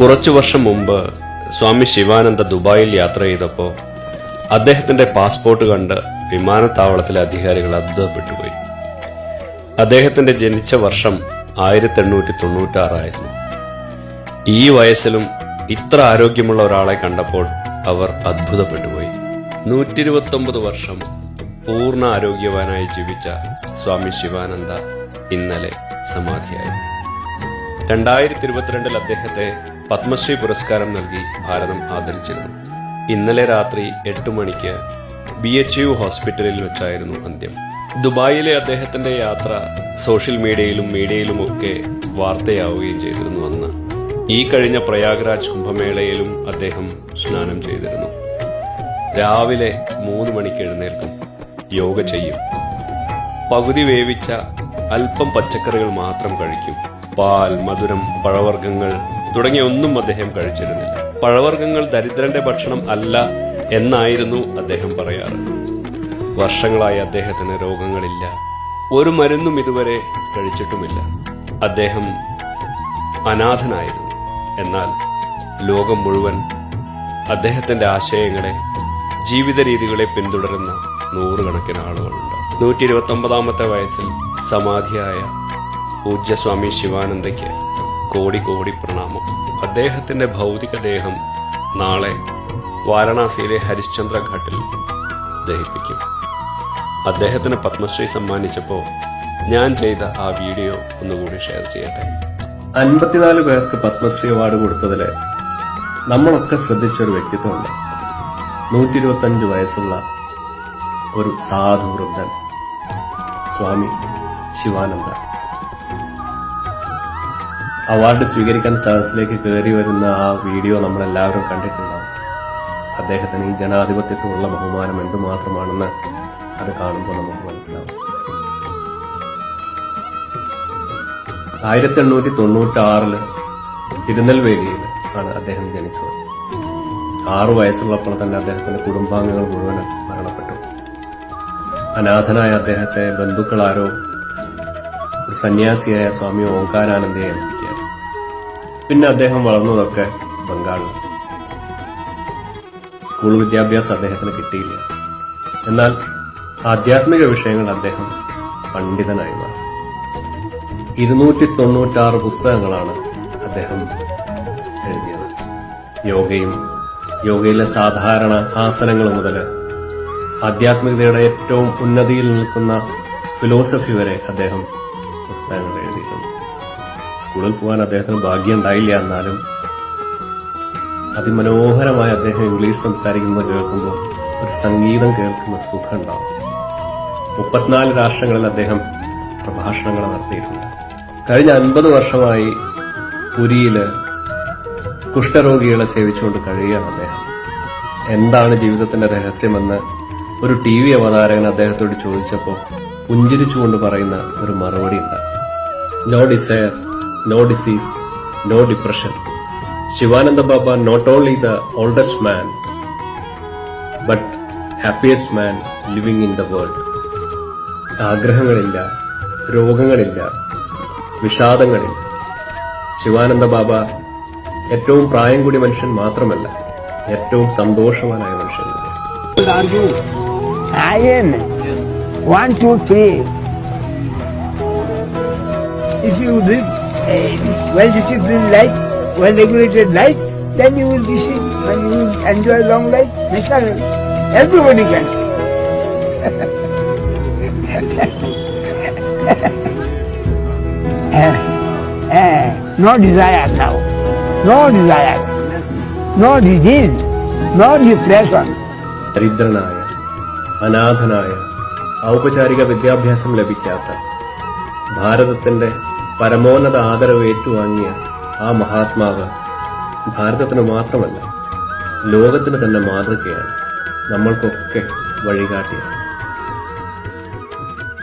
കുറച്ചു വർഷം മുമ്പ് സ്വാമി ശിവാനന്ദ ദുബായിൽ യാത്ര ചെയ്തപ്പോൾ അദ്ദേഹത്തിന്റെ പാസ്പോർട്ട് കണ്ട് വിമാനത്താവളത്തിലെ അധികാരികൾ അത്ഭുതപ്പെട്ടുപോയി. അദ്ദേഹത്തിന്റെ ജനിച്ച വർഷം 1896 ആയിരുന്നു. ഈ വയസ്സിലും ഇത്ര ആരോഗ്യമുള്ള ഒരാളെ കണ്ടപ്പോൾ അവർ അത്ഭുതപ്പെട്ടുപോയി. 129 വർഷം പൂർണ്ണ ആരോഗ്യവാനായി ജീവിച്ച സ്വാമി ശിവാനന്ദ ഇന്നലെ സമാധിയായി. 2022 അദ്ദേഹത്തെ പത്മശ്രീ പുരസ്കാരം നൽകി ഭാരതം ആദരിച്ചിരുന്നു. ഇന്നലെ രാത്രി 8 മണിക്ക് BHU ഹോസ്പിറ്റലിൽ വെച്ചായിരുന്നു അന്ത്യം. ദുബായിലെ അദ്ദേഹത്തിന്റെ യാത്ര സോഷ്യൽ മീഡിയയിലുമൊക്കെ വാർത്തയാവുകയും ചെയ്തിരുന്നു. അന്ന് ഈ കഴിഞ്ഞ പ്രയാഗ്രാജ് കുംഭമേളയിലും അദ്ദേഹം സ്നാനം ചെയ്തിരുന്നു. രാവിലെ 3 മണിക്ക് എഴുന്നേൽക്കും, യോഗ ചെയ്യും, പകുതി വേവിച്ച അല്പം പച്ചക്കറികൾ മാത്രം കഴിക്കും. പാൽ, മധുരം, പഴവർഗ്ഗങ്ങൾ തുടങ്ങിയ ഒന്നും അദ്ദേഹം കഴിച്ചിരുന്നില്ല. പഴവർഗ്ഗങ്ങൾ ദരിദ്രന്റെ ഭക്ഷണം അല്ല എന്നായിരുന്നു അദ്ദേഹം പറയാറ്. വർഷങ്ങളായി അദ്ദേഹത്തിന് രോഗങ്ങളില്ല, ഒരു മരുന്നും ഇതുവരെ കഴിച്ചിട്ടുമില്ല. അദ്ദേഹം അനാഥനായിരുന്നു. എന്നാൽ ലോകം മുഴുവൻ അദ്ദേഹത്തിന്റെ ആശയങ്ങളെ, ജീവിത രീതികളെ പിന്തുടരുന്ന നൂറുകണക്കിന് ആളുകളുണ്ട്. 129 വയസ്സിൽ സമാധിയായ പൂജ്യസ്വാമി ശിവാനന്ദയ്ക്ക് കോടി കോടി പ്രണാമം. അദ്ദേഹത്തിന്റെ ഭൗതികദേഹം നാളെ വാരണാസിയിലെ ഹരിശ്ചന്ദ്ര ഘാട്ടിൽ ദഹിപ്പിക്കും. അദ്ദേഹത്തിന് പത്മശ്രീ സമ്മാനിച്ചപ്പോൾ ഞാൻ ചെയ്ത ആ വീഡിയോ ഒന്നുകൂടി ഷെയർ ചെയ്യട്ടെ. 54 പേർക്ക് പത്മശ്രീ അവാർഡ് കൊടുത്തതില് നമ്മളൊക്കെ ശ്രദ്ധിച്ചൊരു വ്യക്തിത്വമുണ്ട്. 125 വയസ്സുള്ള ഒരു സാധു വൃദ്ധൻ, സ്വാമി ശിവാനന്ദ. അവാർഡ് സ്വീകരിക്കാൻ സദസ്സിലേക്ക് കയറി വരുന്ന ആ വീഡിയോ നമ്മളെല്ലാവരും കണ്ടിട്ടുണ്ടാവും. അദ്ദേഹത്തിന് ഈ ജനാധിപത്യത്തോടുള്ള ബഹുമാനം എന്തുമാത്രമാണെന്ന് അത് കാണുമ്പോൾ നമുക്ക് മനസ്സിലാവും. 1896 തിരുനെൽവേലിയിൽ ആണ് അദ്ദേഹം ജനിച്ചത്. 6 വയസ്സുള്ളപ്പോൾ തന്നെ അദ്ദേഹത്തിന്റെ കുടുംബാംഗങ്ങൾ മുഴുവൻ മരണപ്പെട്ടു. അനാഥനായ അദ്ദേഹത്തെ ബന്ധുക്കളാരോ ഒരു സന്യാസിയായ സ്വാമി ഓംകാരാനന്ദയെ ഏൽപ്പിക്കുക. പിന്നെ അദ്ദേഹം വളർന്നതൊക്കെ ബംഗാളിൽ. സ്കൂൾ വിദ്യാഭ്യാസം അദ്ദേഹത്തിന് കിട്ടിയില്ല. എന്നാൽ ആധ്യാത്മിക വിഷയങ്ങൾ അദ്ദേഹം പണ്ഡിതനായി മാറി. 296 പുസ്തകങ്ങളാണ് അദ്ദേഹം എഴുതിയത്. യോഗയിലെ സാധാരണ ആസനങ്ങൾ മുതൽ ആധ്യാത്മികതയുടെ ഏറ്റവും ഉന്നതിയിൽ നിൽക്കുന്ന ഫിലോസഫി വരെ അദ്ദേഹം പുസ്തകങ്ങൾ എഴുതിയിട്ടുണ്ട്. സ്കൂളിൽ പോകാൻ അദ്ദേഹത്തിന് ഭാഗ്യം ഉണ്ടായില്ല. എന്നാലും അതിമനോഹരമായി അദ്ദേഹം ഇംഗ്ലീഷ് സംസാരിക്കുന്നത് കേൾക്കുമ്പോൾ ഒരു സംഗീതം കേൾക്കുന്ന സുഖം ഉണ്ടാവും. 34 രാഷ്ട്രങ്ങളിൽ അദ്ദേഹം പ്രഭാഷണങ്ങൾ നടത്തിയിട്ടുണ്ട്. കഴിഞ്ഞ 50 വർഷമായി പുരിയില് കുഷ്ഠരോഗികളെ സേവിച്ചുകൊണ്ട് കഴിയുകയാണ് അദ്ദേഹം. എന്താണ് ജീവിതത്തിന്റെ രഹസ്യമെന്ന് ഒരു TV അവതാരകൻ അദ്ദേഹത്തോട് ചോദിച്ചപ്പോൾ പുഞ്ചിരിച്ചുകൊണ്ട് പറയുന്ന ഒരു മറുപടി ഉണ്ട്. No desire, no disease, no depression. Shivananda Baba not only the oldest man but happiest man living in the world. ആഗ്രഹങ്ങളില്ല, രോഗങ്ങളില്ല, വിഷാദങ്ങളില്ല. ശിവാനന്ദ ബാബ ഏറ്റവും പ്രായം കൂടിയ മനുഷ്യൻ മാത്രമല്ല, ഏറ്റവും സന്തോഷവാനായ മനുഷ്യൻ. Iron 1, 2, 3. If you live a well-disciplined life, well-regulated life, then you will be sick and you will enjoy long life. Naturally, everybody can. No desire now, no desire, no disease, no depression. ദരിദ്രനായ, അനാഥനായ, ഔപചാരിക വിദ്യാഭ്യാസം ലഭിക്കാത്ത, ഭാരതത്തിന്റെ പരമോന്നത ആദരവ് ഏറ്റുവാങ്ങിയ ആ മഹാത്മാവ് ഭാരതത്തിന് മാത്രമല്ല ലോകത്തിന് തന്നെ മാതൃകയാണ്, നമ്മൾക്കൊക്കെ വഴികാട്ടിയാണ്.